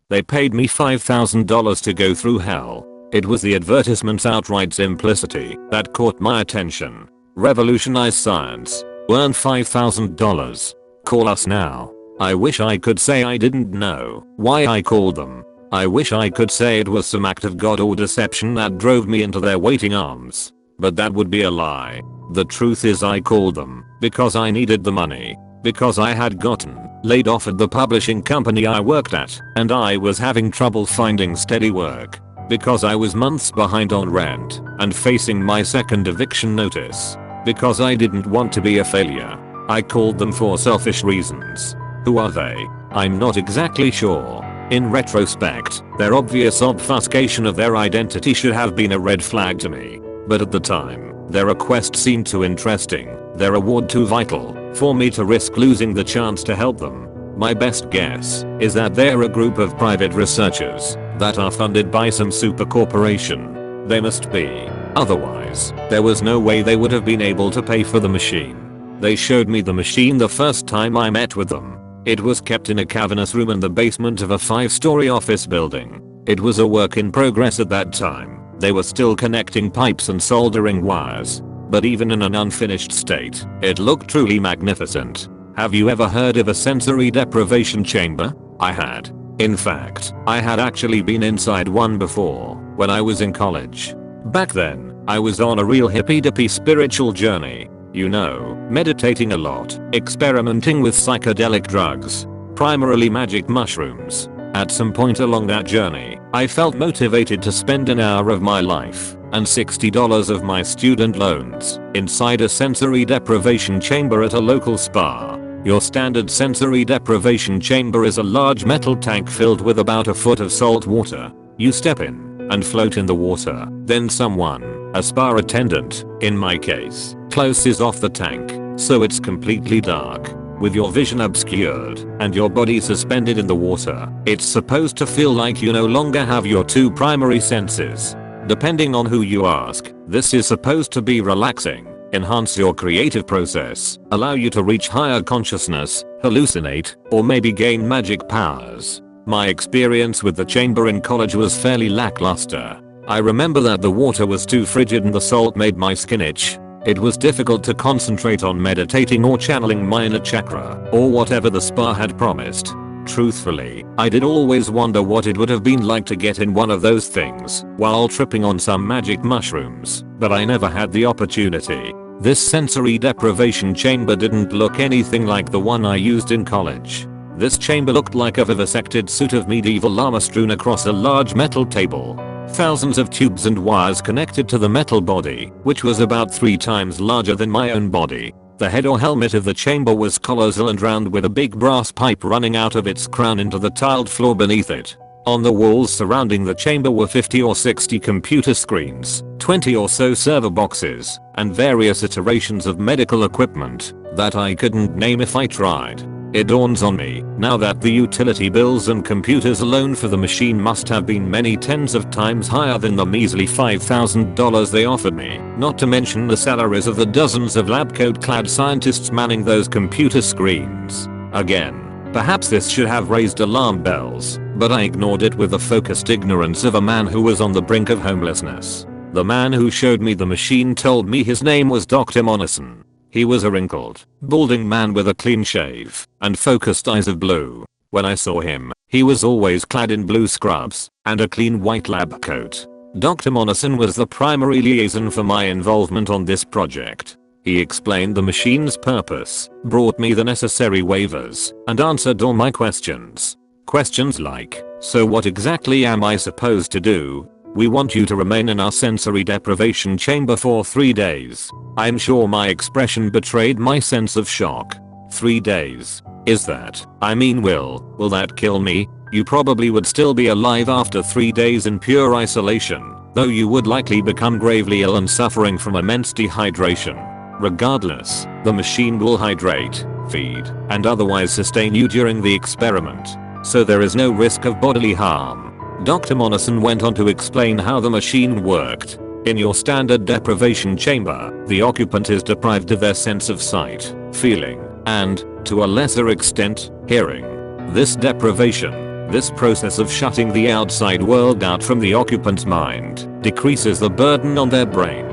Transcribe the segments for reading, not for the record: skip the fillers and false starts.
They paid me $5,000 to go through hell. It was the advertisement's outright simplicity that caught my attention. Revolutionize science. Earn $5,000. Call us now. I wish I could say I didn't know why I called them. I wish I could say it was some act of God or deception that drove me into their waiting arms. But that would be a lie. The truth is I called them because I needed the money. Because I had gotten laid off at the publishing company I worked at and I was having trouble finding steady work. Because I was months behind on rent and facing my second eviction notice. Because I didn't want to be a failure. I called them for selfish reasons. Who are they? I'm not exactly sure. In retrospect, their obvious obfuscation of their identity should have been a red flag to me. But at the time, their request seemed too interesting, their reward too vital, for me to risk losing the chance to help them. My best guess is that they're a group of private researchers that are funded by some super corporation. They must be. Otherwise, there was no way they would have been able to pay for the machine. They showed me the machine the first time I met with them. It was kept in a cavernous room in the basement of a 5-story office building. It was a work in progress at that time. They were still connecting pipes and soldering wires. But even in an unfinished state, it looked truly magnificent. Have you ever heard of a sensory deprivation chamber? I had. In fact, I had actually been inside one before, when I was in college. Back then, I was on a real hippy-dippy spiritual journey. You know, meditating a lot, experimenting with psychedelic drugs, primarily magic mushrooms. At some point along that journey, I felt motivated to spend an hour of my life and $60 of my student loans inside a sensory deprivation chamber at a local spa. Your standard sensory deprivation chamber is a large metal tank filled with about a foot of salt water. You step in and float in the water. Then someone, a spa attendant, in my case, closes off the tank so it's completely dark. With your vision obscured and your body suspended in the water, it's supposed to feel like you no longer have your two primary senses. Depending on who you ask, this is supposed to be relaxing, enhance your creative process, allow you to reach higher consciousness, hallucinate, or maybe gain magic powers. My experience with the chamber in college was fairly lackluster. I remember that the water was too frigid and the salt made my skin itch. It was difficult to concentrate on meditating or channeling my inner chakra, or whatever the spa had promised. Truthfully, I did always wonder what it would have been like to get in one of those things while tripping on some magic mushrooms, but I never had the opportunity. This sensory deprivation chamber didn't look anything like the one I used in college. This chamber looked like a vivisected suit of medieval llama strewn across a large metal table. Thousands of tubes and wires connected to the metal body, which was about 3 times larger than my own body. The head or helmet of the chamber was colossal and round with a big brass pipe running out of its crown into the tiled floor beneath it. On the walls surrounding the chamber were 50 or 60 computer screens, 20 or so server boxes, and various iterations of medical equipment that I couldn't name if I tried. It dawns on me now that the utility bills and computers alone for the machine must have been many tens of times higher than the measly $5,000 they offered me, not to mention the salaries of the dozens of lab coat-clad scientists manning those computer screens. Again, perhaps this should have raised alarm bells, but I ignored it with the focused ignorance of a man who was on the brink of homelessness. The man who showed me the machine told me his name was Dr. Monison. He was a wrinkled, balding man with a clean shave and focused eyes of blue. When I saw him, he was always clad in blue scrubs and a clean white lab coat. Dr. Monison was the primary liaison for my involvement on this project. He explained the machine's purpose, brought me the necessary waivers, and answered all my questions. Questions like, so what exactly am I supposed to do? We want you to remain in our sensory deprivation chamber for 3 days. I'm sure my expression betrayed my sense of shock. 3 days. Is that, will that kill me? You probably would still be alive after 3 days in pure isolation, though you would likely become gravely ill and suffering from immense dehydration. Regardless, the machine will hydrate, feed, and otherwise sustain you during the experiment, so there is no risk of bodily harm. Dr. Monison went on to explain how the machine worked. In your standard deprivation chamber, the occupant is deprived of their sense of sight, feeling, and, to a lesser extent, hearing. This deprivation This process of shutting the outside world out from the occupant's mind decreases the burden on their brain.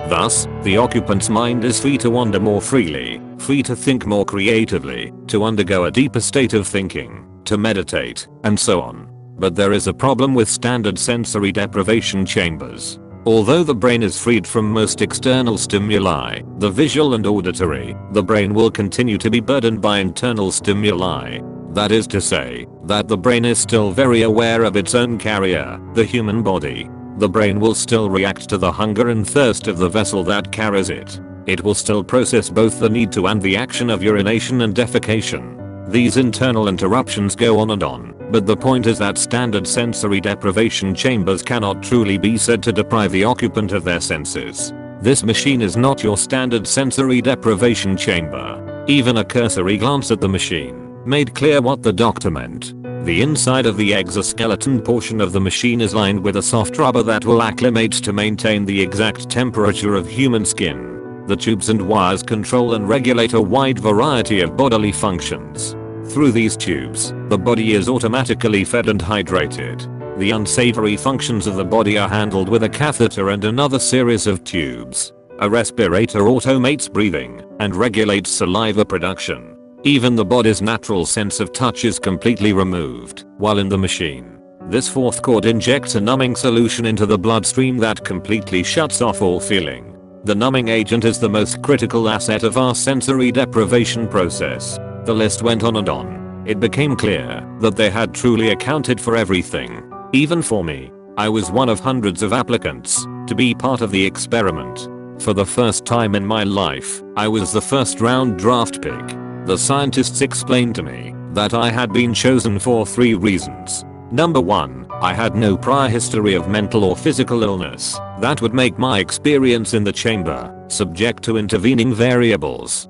Thus, the occupant's mind is free to wander more freely, free to think more creatively, to undergo a deeper state of thinking, to meditate, and so on. But there is a problem with standard sensory deprivation chambers. Although the brain is freed from most external stimuli, the visual and auditory, the brain will continue to be burdened by internal stimuli. That is to say, that the brain is still very aware of its own carrier, the human body. The brain will still react to the hunger and thirst of the vessel that carries it. It will still process both the need to and the action of urination and defecation. These internal interruptions go on, but the point is that standard sensory deprivation chambers cannot truly be said to deprive the occupant of their senses. This machine is not your standard sensory deprivation chamber. Even a cursory glance at the machine made clear what the doctor meant. The inside of the exoskeleton portion of the machine is lined with a soft rubber that will acclimate to maintain the exact temperature of human skin. The tubes and wires control and regulate a wide variety of bodily functions. Through these tubes, the body is automatically fed and hydrated. The unsavory functions of the body are handled with a catheter and another series of tubes. A respirator automates breathing and regulates saliva production. Even the body's natural sense of touch is completely removed while in the machine. This fourth cord injects a numbing solution into the bloodstream that completely shuts off all feeling. The numbing agent is the most critical asset of our sensory deprivation process. The list went on and on. It became clear that they had truly accounted for everything. Even for me. I was one of hundreds of applicants to be part of the experiment. For the first time in my life, I was the first round draft pick. The scientists explained to me that I had been chosen for 3 reasons. Number 1, I had no prior history of mental or physical illness that would make my experience in the chamber subject to intervening variables.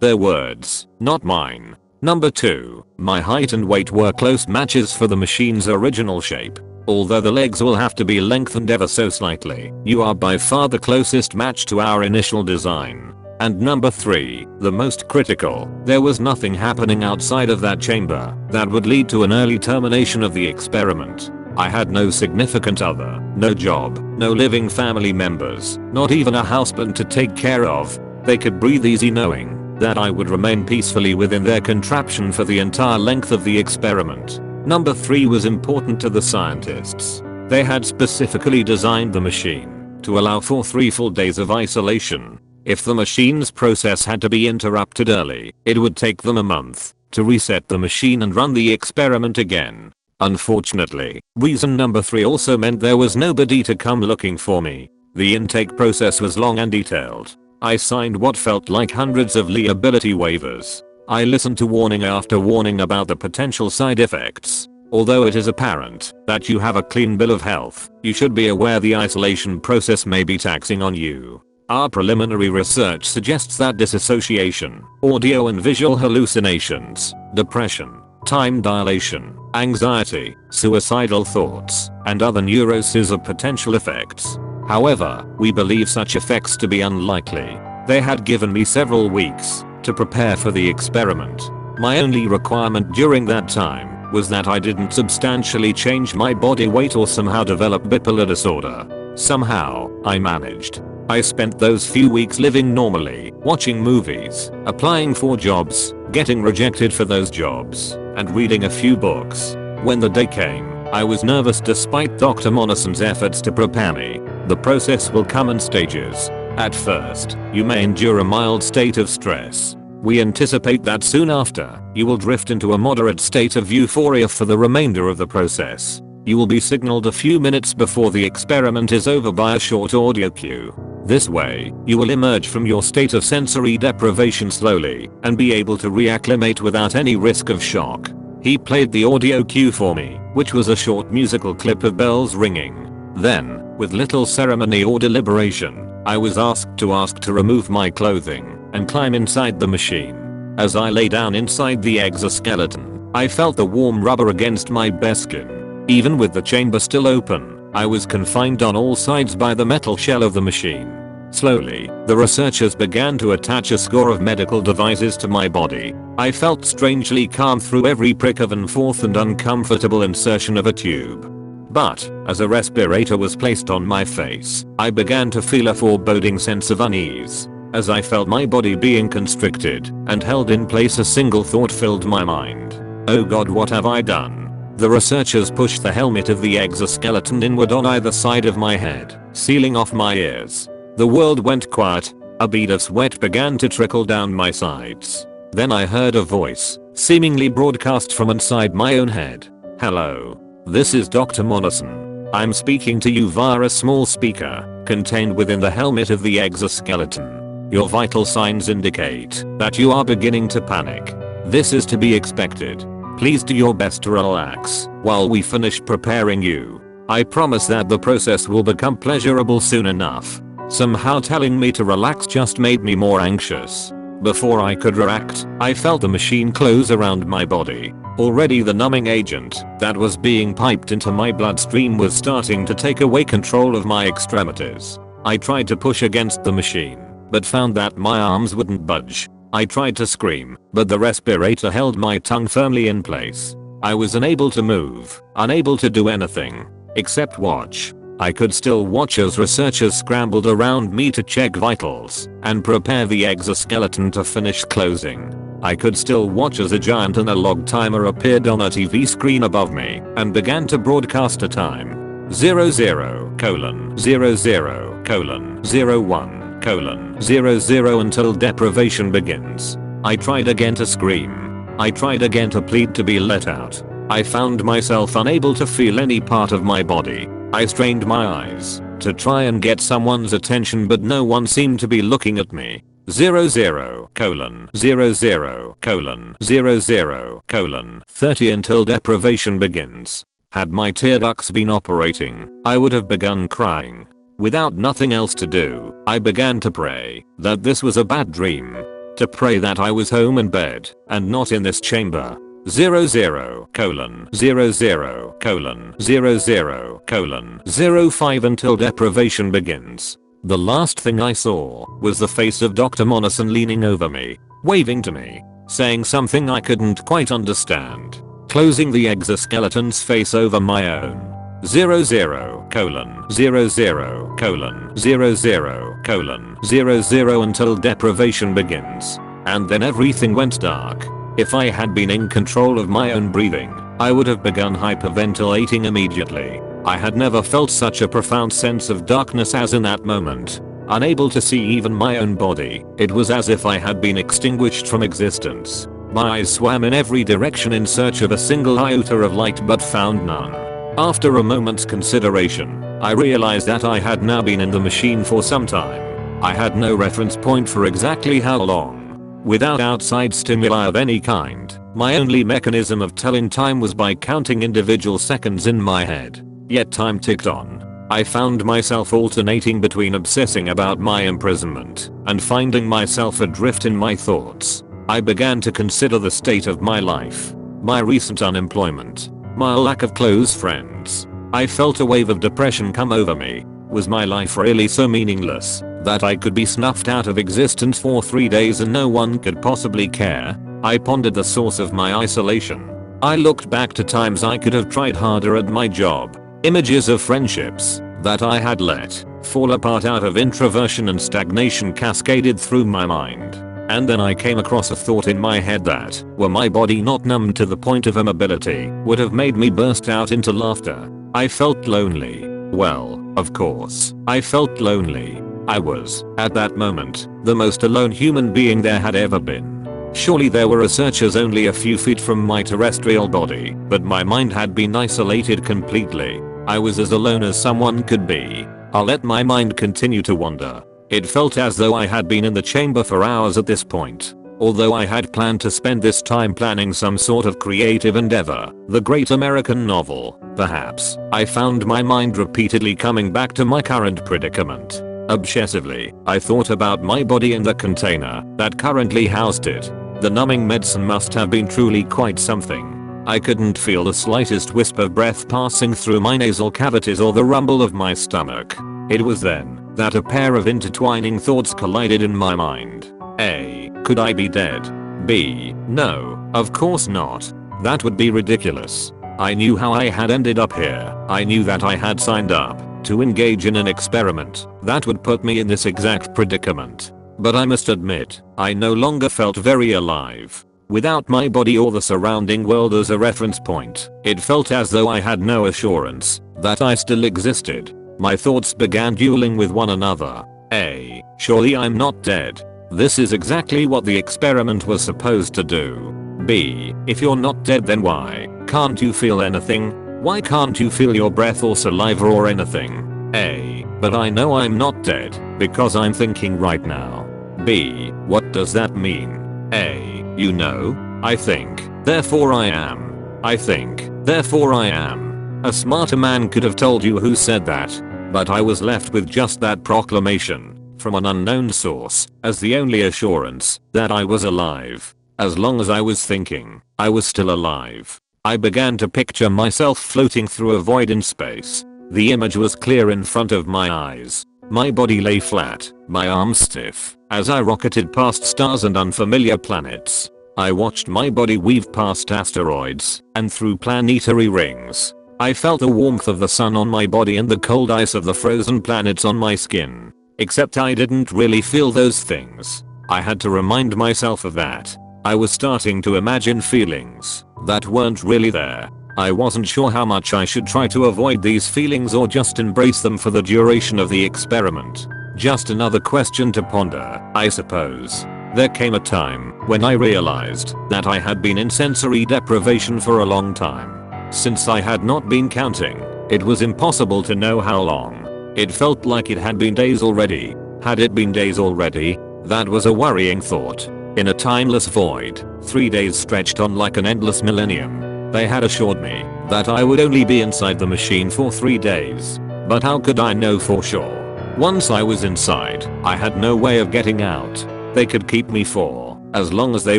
Their words, not mine. Number 2, my height and weight were close matches for the machine's original shape. Although the legs will have to be lengthened ever so slightly, you are by far the closest match to our initial design. And number 3, the most critical, there was nothing happening outside of that chamber that would lead to an early termination of the experiment. I had no significant other, no job, no living family members, not even a husband to take care of. They could breathe easy knowing that I would remain peacefully within their contraption for the entire length of the experiment. Number 3 was important to the scientists. They had specifically designed the machine to allow for 3 full days of isolation. If the machine's process had to be interrupted early, it would take them a month to reset the machine and run the experiment again. Unfortunately, reason number 3 also meant there was nobody to come looking for me. The intake process was long and detailed. I signed what felt like hundreds of liability waivers. I listened to warning after warning about the potential side effects. Although it is apparent that you have a clean bill of health, you should be aware the isolation process may be taxing on you. Our preliminary research suggests that disassociation, audio and visual hallucinations, depression, time dilation, anxiety, suicidal thoughts, and other neuroses are potential effects. However, we believe such effects to be unlikely. They had given me several weeks to prepare for the experiment. My only requirement during that time was that I didn't substantially change my body weight or somehow develop bipolar disorder. Somehow, I managed. I spent those few weeks living normally, watching movies, applying for jobs, getting rejected for those jobs, and reading a few books. When the day came, I was nervous despite Dr. Monison's efforts to prepare me. The process will come in stages. At first, you may endure a mild state of stress. We anticipate that soon after, you will drift into a moderate state of euphoria for the remainder of the process. You will be signaled a few minutes before the experiment is over by a short audio cue. This way, you will emerge from your state of sensory deprivation slowly and be able to reacclimate without any risk of shock. He played the audio cue for me, which was a short musical clip of bells ringing. Then, with little ceremony or deliberation, I was asked to remove my clothing and climb inside the machine. As I lay down inside the exoskeleton, I felt the warm rubber against my bare skin. Even with the chamber still open, I was confined on all sides by the metal shell of the machine. Slowly, the researchers began to attach a score of medical devices to my body. I felt strangely calm through every prick of an fourth and uncomfortable insertion of a tube. But, as a respirator was placed on my face, I began to feel a foreboding sense of unease. As I felt my body being constricted and held in place, a single thought filled my mind. Oh God, what have I done? The researchers pushed the helmet of the exoskeleton inward on either side of my head, sealing off my ears. The world went quiet. A bead of sweat began to trickle down my sides. Then I heard a voice, seemingly broadcast from inside my own head. Hello. This is Dr. Monison. I'm speaking to you via a small speaker contained within the helmet of the exoskeleton. Your vital signs indicate that you are beginning to panic. This is to be expected. Please do your best to relax while we finish preparing you. I promise that the process will become pleasurable soon enough. Somehow telling me to relax just made me more anxious. Before I could react, I felt the machine close around my body. Already the numbing agent that was being piped into my bloodstream was starting to take away control of my extremities. I tried to push against the machine, but found that my arms wouldn't budge. I tried to scream, but the respirator held my tongue firmly in place. I was unable to move, unable to do anything, except watch. I could still watch as researchers scrambled around me to check vitals and prepare the exoskeleton to finish closing. I could still watch as a giant analog timer appeared on a TV screen above me and began to broadcast a time. 00:00:01:00 until deprivation begins. I tried again to scream. I tried again to plead to be let out. I found myself unable to feel any part of my body. I strained my eyes to try and get someone's attention, but no one seemed to be looking at me. 00:00:00:30 until deprivation begins. Had my tear ducts been operating, I would have begun crying. Without nothing else to do, I began to pray that this was a bad dream. To pray that I was home in bed and not in this chamber. 00:00:00:05 until deprivation begins. The last thing I saw was the face of Dr. Monison leaning over me, waving to me, saying something I couldn't quite understand, closing the exoskeleton's face over my own. 00:00:00:00 until deprivation begins. And then everything went dark. If I had been in control of my own breathing, I would have begun hyperventilating immediately. I had never felt such a profound sense of darkness as in that moment. Unable to see even my own body, it was as if I had been extinguished from existence. My eyes swam in every direction in search of a single iota of light but found none. After a moment's consideration, I realized that I had now been in the machine for some time. I had no reference point for exactly how long. Without outside stimuli of any kind, my only mechanism of telling time was by counting individual seconds in my head. Yet time ticked on. I found myself alternating between obsessing about my imprisonment and finding myself adrift in my thoughts. I began to consider the state of my life, my recent unemployment, my lack of close friends. I felt a wave of depression come over me. Was my life really so meaningless that I could be snuffed out of existence for 3 days and no one could possibly care? I pondered the source of my isolation. I looked back to times I could have tried harder at my job. Images of friendships that I had let fall apart out of introversion and stagnation cascaded through my mind. And then I came across a thought in my head that, were my body not numbed to the point of immobility, would have made me burst out into laughter. I felt lonely. Well, of course, I felt lonely. I was, at that moment, the most alone human being there had ever been. Surely there were researchers only a few feet from my terrestrial body, but my mind had been isolated completely. I was as alone as someone could be. I let my mind continue to wander. It felt as though I had been in the chamber for hours at this point. Although I had planned to spend this time planning some sort of creative endeavor, the great American novel, perhaps, I found my mind repeatedly coming back to my current predicament. Obsessively, I thought about my body in the container that currently housed it. The numbing medicine must have been truly quite something. I couldn't feel the slightest wisp of breath passing through my nasal cavities or the rumble of my stomach. It was then that a pair of intertwining thoughts collided in my mind. A. Could I be dead? B. No, of course not. That would be ridiculous. I knew how I had ended up here. I knew that I had signed up to engage in an experiment that would put me in this exact predicament. But I must admit, I no longer felt very alive. Without my body or the surrounding world as a reference point, it felt as though I had no assurance that I still existed. My thoughts began dueling with one another. A. Surely I'm not dead. This is exactly what the experiment was supposed to do. B. If you're not dead, then why can't you feel anything? Why can't you feel your breath or saliva or anything? A. But I know I'm not dead because I'm thinking right now. B. What does that mean? A. You know, I think, therefore I am. I think, therefore I am. A smarter man could have told you who said that, but I was left with just that proclamation from an unknown source as the only assurance that I was alive. As long as I was thinking, I was still alive. I began to picture myself floating through a void in space. The image was clear in front of my eyes. My body lay flat, my arms stiff, as I rocketed past stars and unfamiliar planets. I watched my body weave past asteroids and through planetary rings. I felt the warmth of the sun on my body and the cold ice of the frozen planets on my skin. Except I didn't really feel those things. I had to remind myself of that. I was starting to imagine feelings that weren't really there. I wasn't sure how much I should try to avoid these feelings or just embrace them for the duration of the experiment. Just another question to ponder, I suppose. There came a time when I realized that I had been in sensory deprivation for a long time. Since I had not been counting, it was impossible to know how long. It felt like it had been days already. Had it been days already? That was a worrying thought. In a timeless void, 3 days stretched on like an endless millennium. They had assured me that I would only be inside the machine for 3 days. But how could I know for sure? Once I was inside, I had no way of getting out. They could keep me for as long as they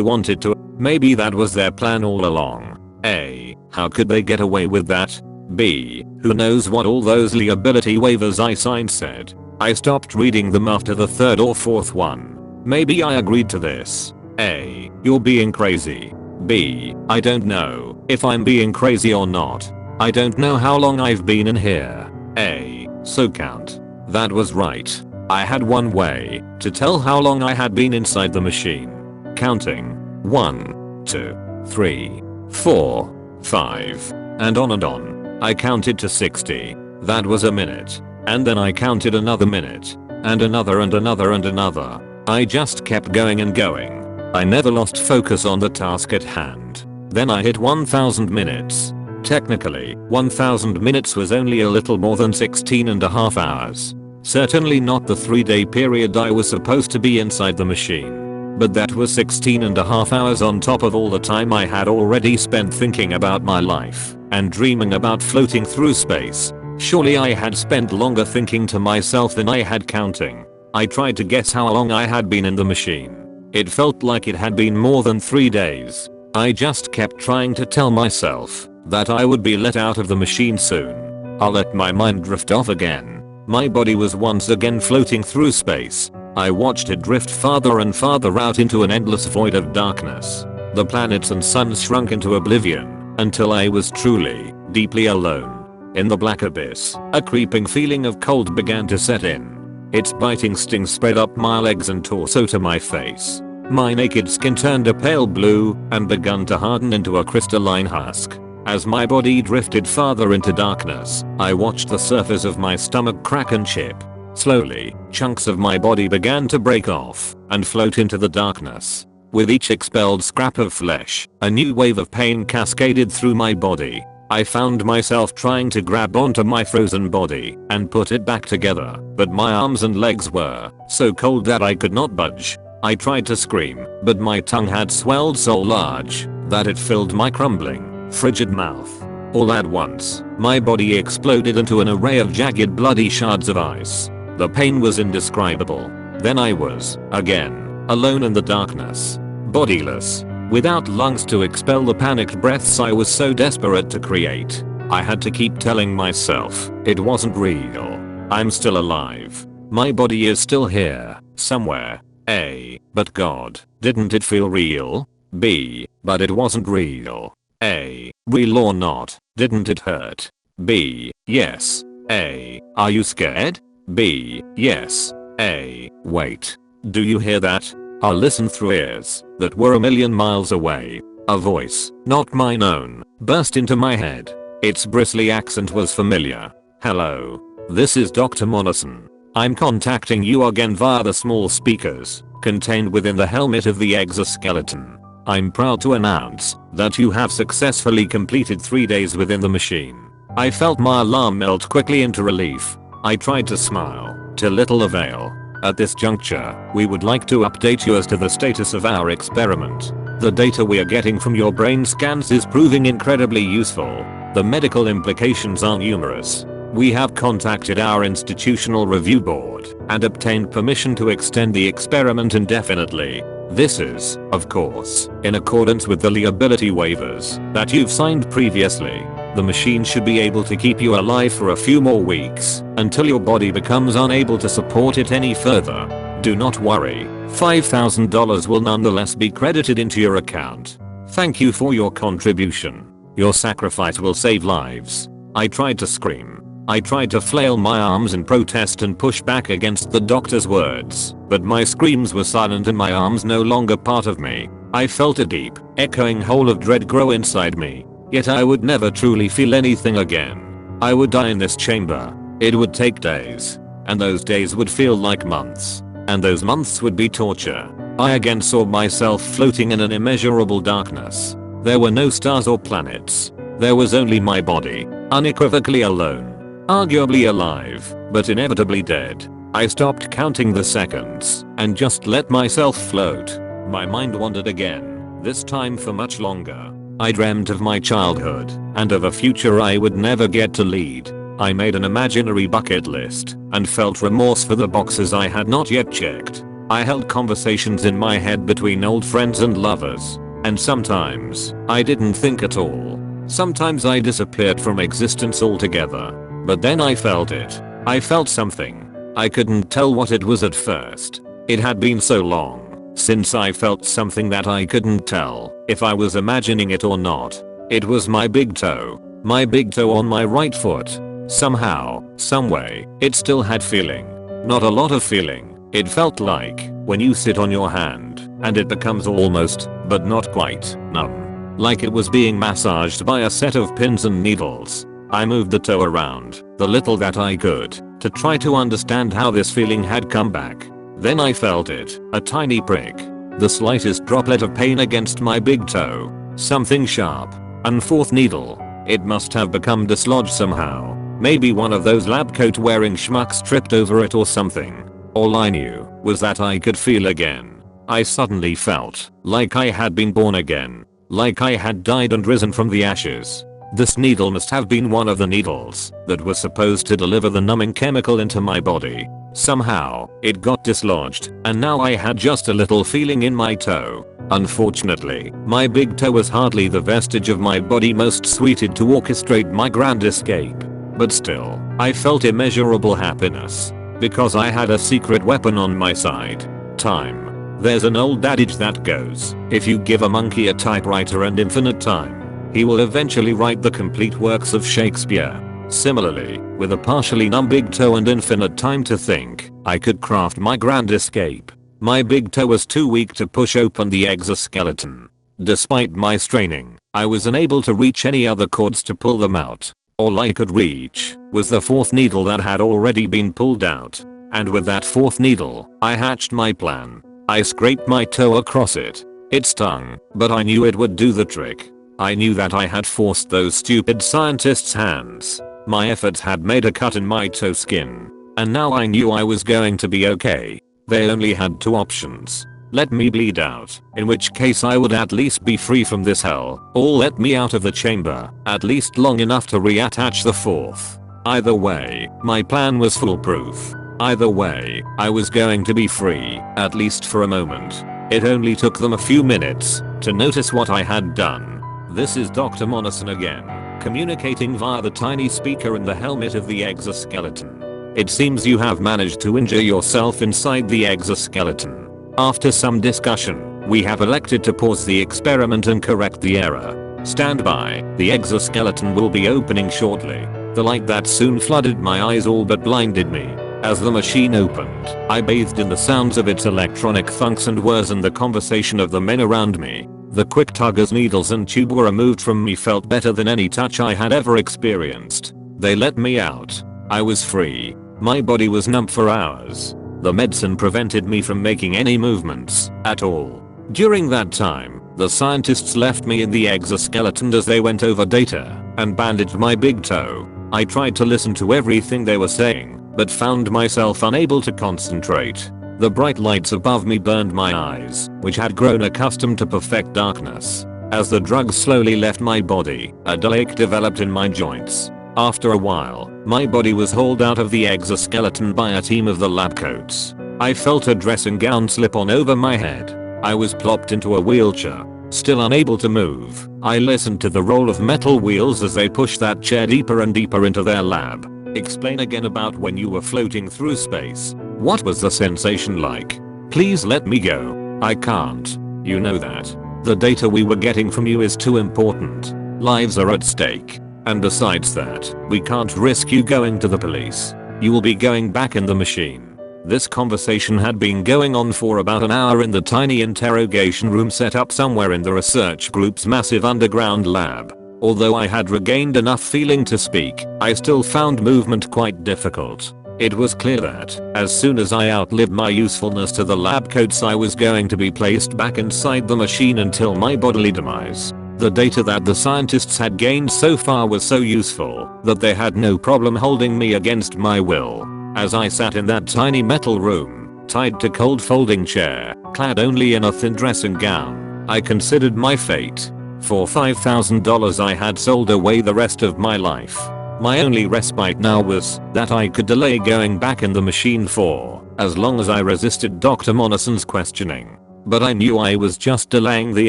wanted to. Maybe that was their plan all along. A. How could they get away with that? B. Who knows what all those liability waivers I signed said. I stopped reading them after the third or fourth one. Maybe I agreed to this. A. You're being crazy. B. I don't know if I'm being crazy or not. I don't know how long I've been in here. A. So count. That was right. I had one way to tell how long I had been inside the machine. Counting. 1, 2, 3, 4, 5, and on. I counted to 60. That was a minute. And then I counted another minute. And another and another and another. I just kept going and going. I never lost focus on the task at hand. Then I hit 1000 minutes. Technically, 1000 minutes was only a little more than 16.5 hours. Certainly not the 3-day period I was supposed to be inside the machine. But that was 16.5 hours on top of all the time I had already spent thinking about my life and dreaming about floating through space. Surely I had spent longer thinking to myself than I had counting. I tried to guess how long I had been in the machine. It felt like it had been more than 3 days. I just kept trying to tell myself that I would be let out of the machine soon. I'll let my mind drift off again. My body was once again floating through space. I watched it drift farther and farther out into an endless void of darkness. The planets and suns shrunk into oblivion until I was truly, deeply alone. In the black abyss, a creeping feeling of cold began to set in. Its biting sting spread up my legs and torso to my face. My naked skin turned a pale blue and began to harden into a crystalline husk. As my body drifted farther into darkness, I watched the surface of my stomach crack and chip. Slowly, chunks of my body began to break off and float into the darkness. With each expelled scrap of flesh, a new wave of pain cascaded through my body. I found myself trying to grab onto my frozen body and put it back together, but my arms and legs were so cold that I could not budge. I tried to scream, but my tongue had swelled so large that it filled my crumbling, frigid mouth. All at once, my body exploded into an array of jagged bloody shards of ice. The pain was indescribable. Then I was, again, alone in the darkness, bodiless, without lungs to expel the panicked breaths I was so desperate to create. I had to keep telling myself it wasn't real. I'm still alive. My body is still here, somewhere. A. But God, didn't it feel real? B. But it wasn't real. A. Real or not, didn't it hurt? B. Yes. A. Are you scared? B. Yes. A. Wait. Do you hear that? I listened through ears that were a million miles away. A voice, not mine own, burst into my head. Its bristly accent was familiar. Hello. This is Dr. Monison. I'm contacting you again via the small speakers contained within the helmet of the exoskeleton. I'm proud to announce that you have successfully completed 3 days within the machine. I felt my alarm melt quickly into relief. I tried to smile, to little avail. At this juncture, we would like to update you as to the status of our experiment. The data we are getting from your brain scans is proving incredibly useful. The medical implications are numerous. We have contacted our institutional review board and obtained permission to extend the experiment indefinitely. This is, of course, in accordance with the liability waivers that you've signed previously. The machine should be able to keep you alive for a few more weeks until your body becomes unable to support it any further. Do not worry, $5,000 will nonetheless be credited into your account. Thank you for your contribution. Your sacrifice will save lives. I tried to scream. I tried to flail my arms in protest and push back against the doctor's words, but my screams were silent and my arms no longer part of me. I felt a deep, echoing hole of dread grow inside me. Yet I would never truly feel anything again. I would die in this chamber. It would take days. And those days would feel like months. And those months would be torture. I again saw myself floating in an immeasurable darkness. There were no stars or planets. There was only my body, unequivocally alone. Arguably alive, but inevitably dead. I stopped counting the seconds and just let myself float. My mind wandered again, this time for much longer. I dreamt of my childhood and of a future I would never get to lead. I made an imaginary bucket list and felt remorse for the boxes I had not yet checked. I held conversations in my head between old friends and lovers. And sometimes I didn't think at all. Sometimes I disappeared from existence altogether. But then I felt it. I felt something. I couldn't tell what it was at first. It had been so long since I felt something that I couldn't tell if I was imagining it or not. It was my big toe. My big toe on my right foot. Somehow, someway, it still had feeling. Not a lot of feeling. It felt like when you sit on your hand and it becomes almost, but not quite, numb. Like it was being massaged by a set of pins and needles. I moved the toe around, the little that I could, to try to understand how this feeling had come back. Then I felt it, a tiny prick. The slightest droplet of pain against my big toe. Something sharp. And fourth needle. It must have become dislodged somehow. Maybe one of those lab coat wearing schmucks tripped over it or something. All I knew was that I could feel again. I suddenly felt like I had been born again. Like I had died and risen from the ashes. This needle must have been one of the needles that was supposed to deliver the numbing chemical into my body. Somehow, it got dislodged, and now I had just a little feeling in my toe. Unfortunately, my big toe was hardly the vestige of my body most suited to orchestrate my grand escape. But still, I felt immeasurable happiness. Because I had a secret weapon on my side. Time. There's an old adage that goes, if you give a monkey a typewriter and infinite time, he will eventually write the complete works of Shakespeare. Similarly, with a partially numb big toe and infinite time to think, I could craft my grand escape. My big toe was too weak to push open the exoskeleton. Despite my straining, I was unable to reach any other cords to pull them out. All I could reach was the fourth needle that had already been pulled out. And with that fourth needle, I hatched my plan. I scraped my toe across it. It stung, but I knew it would do the trick. I knew that I had forced those stupid scientists' hands. My efforts had made a cut in my toe skin. And now I knew I was going to be okay. They only had two options. Let me bleed out, in which case I would at least be free from this hell, or let me out of the chamber, at least long enough to reattach the fourth. Either way, my plan was foolproof. Either way, I was going to be free, at least for a moment. It only took them a few minutes to notice what I had done. This is Dr. Monison again, communicating via the tiny speaker in the helmet of the exoskeleton. It seems you have managed to injure yourself inside the exoskeleton. After some discussion, we have elected to pause the experiment and correct the error. Stand by, the exoskeleton will be opening shortly. The light that soon flooded my eyes all but blinded me. As the machine opened, I bathed in the sounds of its electronic thunks and whirs and the conversation of the men around me. The quick tug as needles and tube were removed from me felt better than any touch I had ever experienced. They let me out. I was free. My body was numb for hours. The medicine prevented me from making any movements at all. During that time, the scientists left me in the exoskeleton as they went over data and bandaged my big toe. I tried to listen to everything they were saying, but found myself unable to concentrate. The bright lights above me burned my eyes, which had grown accustomed to perfect darkness. As the drugs slowly left my body, a dull ache developed in my joints. After a while, my body was hauled out of the exoskeleton by a team of the lab coats. I felt a dressing gown slip on over my head. I was plopped into a wheelchair. Still unable to move, I listened to the roll of metal wheels as they pushed that chair deeper and deeper into their lab. Explain again about when you were floating through space. What was the sensation like? Please let me go. I can't. You know that. The data we were getting from you is too important. Lives are at stake. And besides that, we can't risk you going to the police. You will be going back in the machine. This conversation had been going on for about an hour in the tiny interrogation room set up somewhere in the research group's massive underground lab. Although I had regained enough feeling to speak, I still found movement quite difficult. It was clear that, as soon as I outlived my usefulness to the lab coats, I was going to be placed back inside the machine until my bodily demise. The data that the scientists had gained so far was so useful that they had no problem holding me against my will. As I sat in that tiny metal room, tied to cold folding chair, clad only in a thin dressing gown, I considered my fate. For $5,000 I had sold away the rest of my life. My only respite now was that I could delay going back in the machine for as long as I resisted Dr. Monison's questioning. But I knew I was just delaying the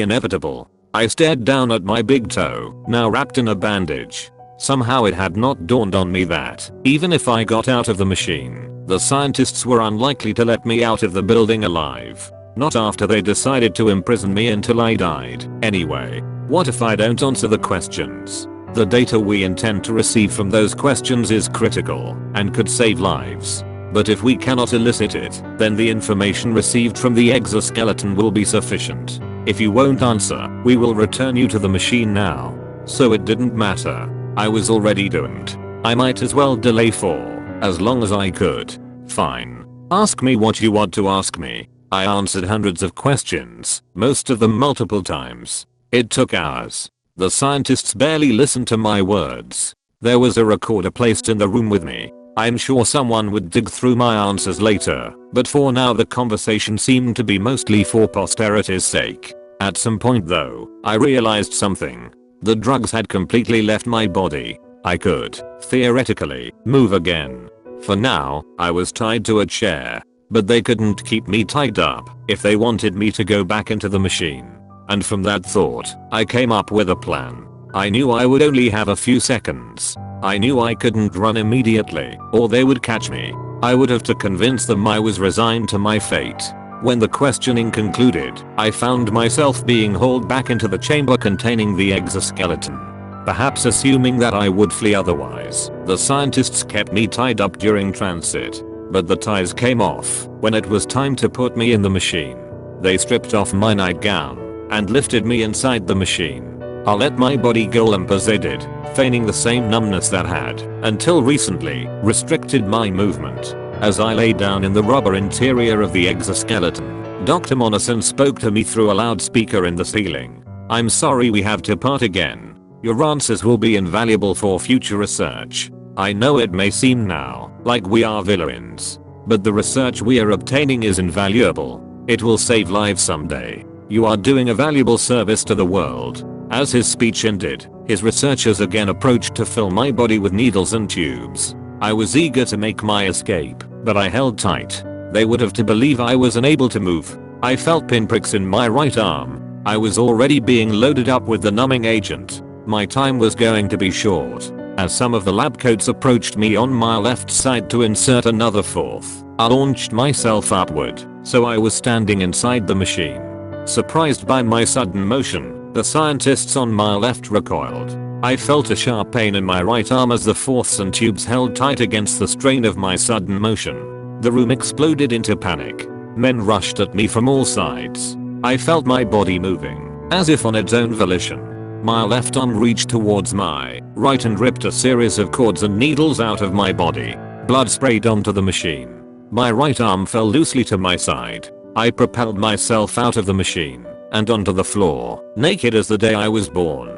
inevitable. I stared down at my big toe, now wrapped in a bandage. Somehow it had not dawned on me that, even if I got out of the machine, the scientists were unlikely to let me out of the building alive. Not after they decided to imprison me until I died. Anyway, what if I don't answer the questions? The data we intend to receive from those questions is critical and could save lives. But if we cannot elicit it, then the information received from the exoskeleton will be sufficient. If you won't answer, we will return you to the machine now. So it didn't matter. I was already doomed. I might as well delay for as long as I could. Fine. Ask me what you want to ask me. I answered hundreds of questions, most of them multiple times. It took hours. The scientists barely listened to my words. There was a recorder placed in the room with me. I'm sure someone would dig through my answers later, but for now the conversation seemed to be mostly for posterity's sake. At some point though, I realized something. The drugs had completely left my body. I could, theoretically, move again. For now, I was tied to a chair. But they couldn't keep me tied up if they wanted me to go back into the machine. And from that thought, I came up with a plan. I knew I would only have a few seconds. I knew I couldn't run immediately, or they would catch me. I would have to convince them I was resigned to my fate. When the questioning concluded, I found myself being hauled back into the chamber containing the exoskeleton. Perhaps assuming that I would flee otherwise, the scientists kept me tied up during transit. But the ties came off when it was time to put me in the machine. They stripped off my nightgown and lifted me inside the machine. I let my body go limp as they did, feigning the same numbness that had, until recently, restricted my movement. As I lay down in the rubber interior of the exoskeleton, Dr. Monison spoke to me through a loudspeaker in the ceiling. I'm sorry we have to part again. Your answers will be invaluable for future research. I know it may seem now like we are villains, but the research we are obtaining is invaluable. It will save lives someday. You are doing a valuable service to the world. As his speech ended, his researchers again approached to fill my body with needles and tubes. I was eager to make my escape, but I held tight. They would have to believe I was unable to move. I felt pinpricks in my right arm. I was already being loaded up with the numbing agent. My time was going to be short. As some of the lab coats approached me on my left side to insert another fourth, I launched myself upward, so I was standing inside the machine. Surprised by my sudden motion, the scientists on my left recoiled. I felt a sharp pain in my right arm as the fourths and tubes held tight against the strain of my sudden motion. The room exploded into panic. Men rushed at me from all sides. I felt my body moving, as if on its own volition. My left arm reached towards my right and ripped a series of cords and needles out of my body. Blood sprayed onto the machine. My right arm fell loosely to my side. I propelled myself out of the machine and onto the floor, naked as the day I was born.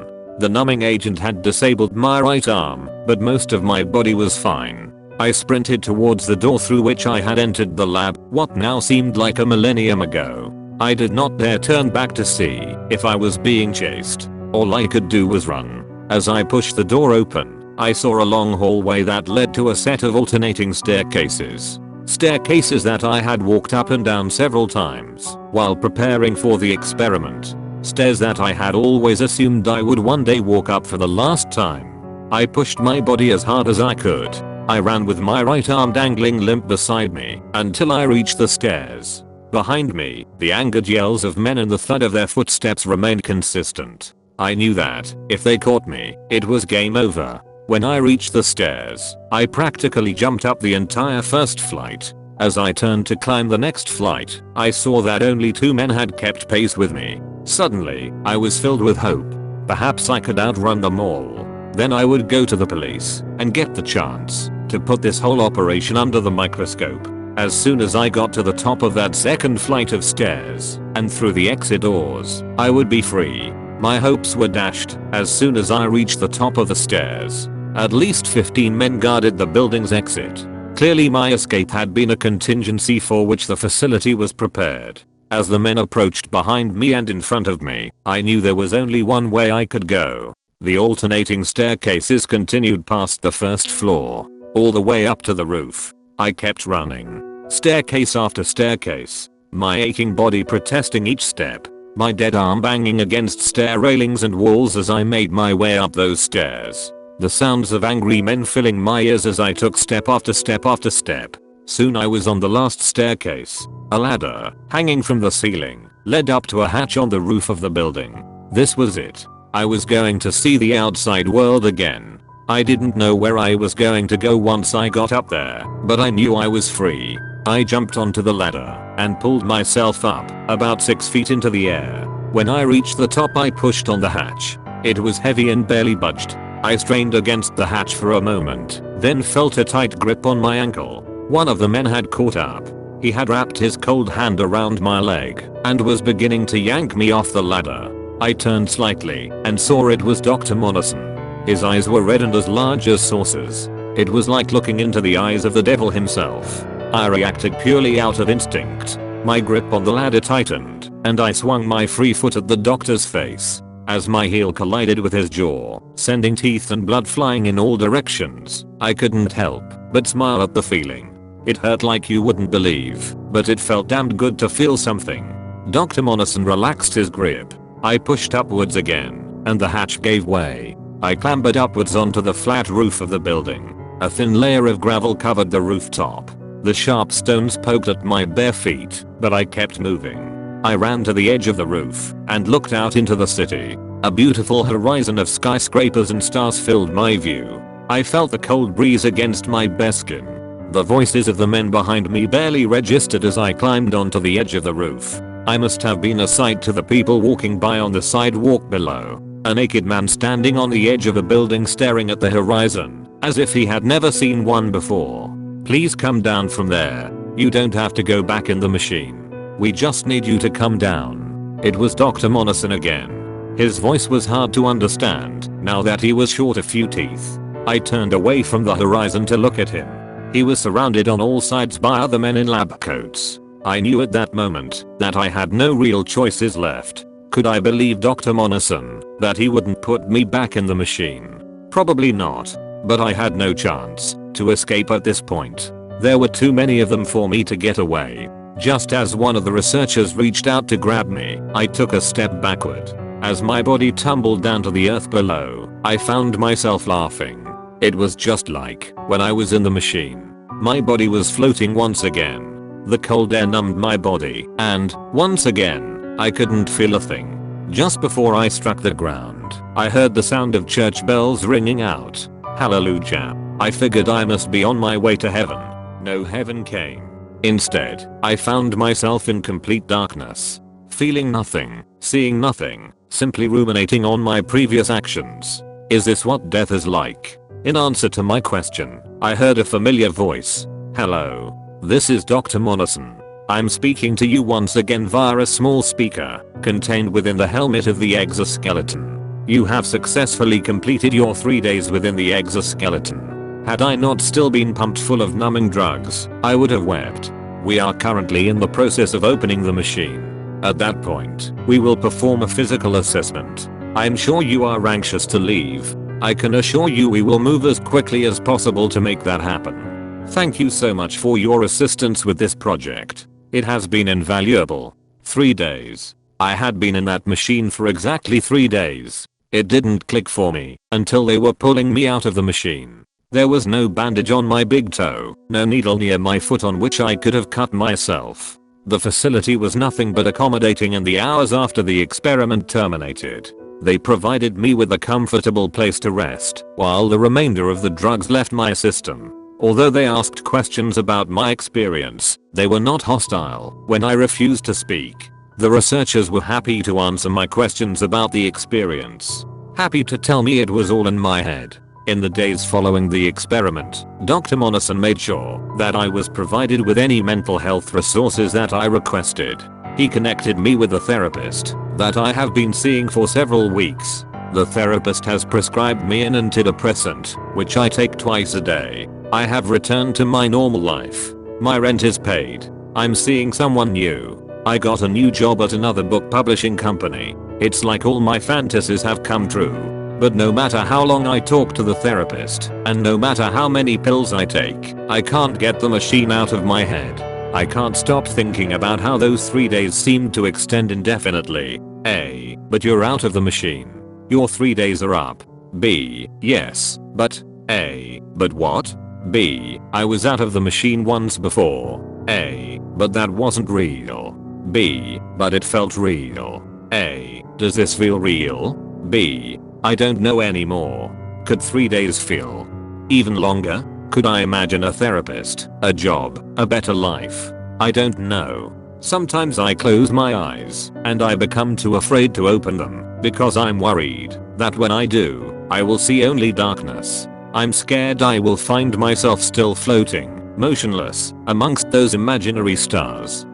The numbing agent had disabled my right arm, but most of my body was fine. I sprinted towards the door through which I had entered the lab, what now seemed like a millennium ago. I did not dare turn back to see if I was being chased. All I could do was run. As I pushed the door open, I saw a long hallway that led to a set of alternating staircases. Staircases that I had walked up and down several times while preparing for the experiment. Stairs that I had always assumed I would one day walk up for the last time. I pushed my body as hard as I could. I ran with my right arm dangling limp beside me until I reached the stairs. Behind me, the angered yells of men and the thud of their footsteps remained consistent. I knew that, if they caught me, it was game over. When I reached the stairs, I practically jumped up the entire first flight. As I turned to climb the next flight, I saw that only 2 men had kept pace with me. Suddenly, I was filled with hope. Perhaps I could outrun them all. Then I would go to the police and get the chance to put this whole operation under the microscope. As soon as I got to the top of that second flight of stairs and through the exit doors, I would be free. My hopes were dashed as soon as I reached the top of the stairs. At least 15 men guarded the building's exit. Clearly my escape had been a contingency for which the facility was prepared. As the men approached behind me and in front of me, I knew there was only one way I could go. The alternating staircases continued past the first floor, all the way up to the roof. I kept running, staircase after staircase, my aching body protesting each step. My dead arm banging against stair railings and walls as I made my way up those stairs. The sounds of angry men filling my ears as I took step after step after step. Soon I was on the last staircase. A ladder, hanging from the ceiling, led up to a hatch on the roof of the building. This was it. I was going to see the outside world again. I didn't know where I was going to go once I got up there, but I knew I was free. I jumped onto the ladder and pulled myself up about 6 feet into the air. When I reached the top, I pushed on the hatch. It was heavy and barely budged. I strained against the hatch for a moment, then felt a tight grip on my ankle. One of the men had caught up. He had wrapped his cold hand around my leg and was beginning to yank me off the ladder. I turned slightly and saw it was Dr. Monison. His eyes were red and as large as saucers. It was like looking into the eyes of the devil himself. I reacted purely out of instinct. My grip on the ladder tightened, and I swung my free foot at the doctor's face. As my heel collided with his jaw, sending teeth and blood flying in all directions, I couldn't help but smile at the feeling. It hurt like you wouldn't believe, but it felt damned good to feel something. Dr. Monison relaxed his grip. I pushed upwards again, and the hatch gave way. I clambered upwards onto the flat roof of the building. A thin layer of gravel covered the rooftop. The sharp stones poked at my bare feet, but I kept moving. I ran to the edge of the roof and looked out into the city. A beautiful horizon of skyscrapers and stars filled my view. I felt the cold breeze against my bare skin. The voices of the men behind me barely registered as I climbed onto the edge of the roof. I must have been a sight to the people walking by on the sidewalk below. A naked man standing on the edge of a building staring at the horizon, as if he had never seen one before. "Please come down from there. You don't have to go back in the machine. We just need you to come down." It was Dr. Monison again. His voice was hard to understand now that he was short a few teeth. I turned away from the horizon to look at him. He was surrounded on all sides by other men in lab coats. I knew at that moment that I had no real choices left. Could I believe Dr. Monison that he wouldn't put me back in the machine? Probably not. But I had no chance to escape at this point. There were too many of them for me to get away. Just as one of the researchers reached out to grab me, I took a step backward. As my body tumbled down to the earth below, I found myself laughing. It was just like when I was in the machine. My body was floating once again. The cold air numbed my body, and, once again, I couldn't feel a thing. Just before I struck the ground, I heard the sound of church bells ringing out. Hallelujah. I figured I must be on my way to heaven. No heaven came. Instead, I found myself in complete darkness. Feeling nothing, seeing nothing, simply ruminating on my previous actions. Is this what death is like? In answer to my question, I heard a familiar voice. Hello. This is Dr. Monison. I'm speaking to you once again via a small speaker, contained within the helmet of the exoskeleton. You have successfully completed your 3 days within the exoskeleton. Had I not still been pumped full of numbing drugs, I would have wept. We are currently in the process of opening the machine. At that point, we will perform a physical assessment. I'm sure you are anxious to leave. I can assure you we will move as quickly as possible to make that happen. Thank you so much for your assistance with this project. It has been invaluable. 3 days. I had been in that machine for exactly 3 days. It didn't click for me until they were pulling me out of the machine. There was no bandage on my big toe, no needle near my foot on which I could have cut myself. The facility was nothing but accommodating in the hours after the experiment terminated. They provided me with a comfortable place to rest while the remainder of the drugs left my system. Although they asked questions about my experience, they were not hostile when I refused to speak. The researchers were happy to answer my questions about the experience. Happy to tell me it was all in my head. In the days following the experiment, Dr. Monison made sure that I was provided with any mental health resources that I requested. He connected me with a therapist that I have been seeing for several weeks. The therapist has prescribed me an antidepressant, which I take twice a day. I have returned to my normal life. My rent is paid. I'm seeing someone new. I got a new job at another book publishing company. It's like all my fantasies have come true. But no matter how long I talk to the therapist, and no matter how many pills I take, I can't get the machine out of my head. I can't stop thinking about how those 3 days seemed to extend indefinitely. A. But you're out of the machine. Your 3 days are up. B. Yes, but. A. But what? B. I was out of the machine once before. A. But that wasn't real. B. But it felt real. A. Does this feel real? B. I don't know anymore. Could 3 days feel even longer? Could I imagine a therapist, a job, a better life? I don't know. Sometimes I close my eyes and I become too afraid to open them because I'm worried that when I do, I will see only darkness. I'm scared I will find myself still floating, motionless, amongst those imaginary stars.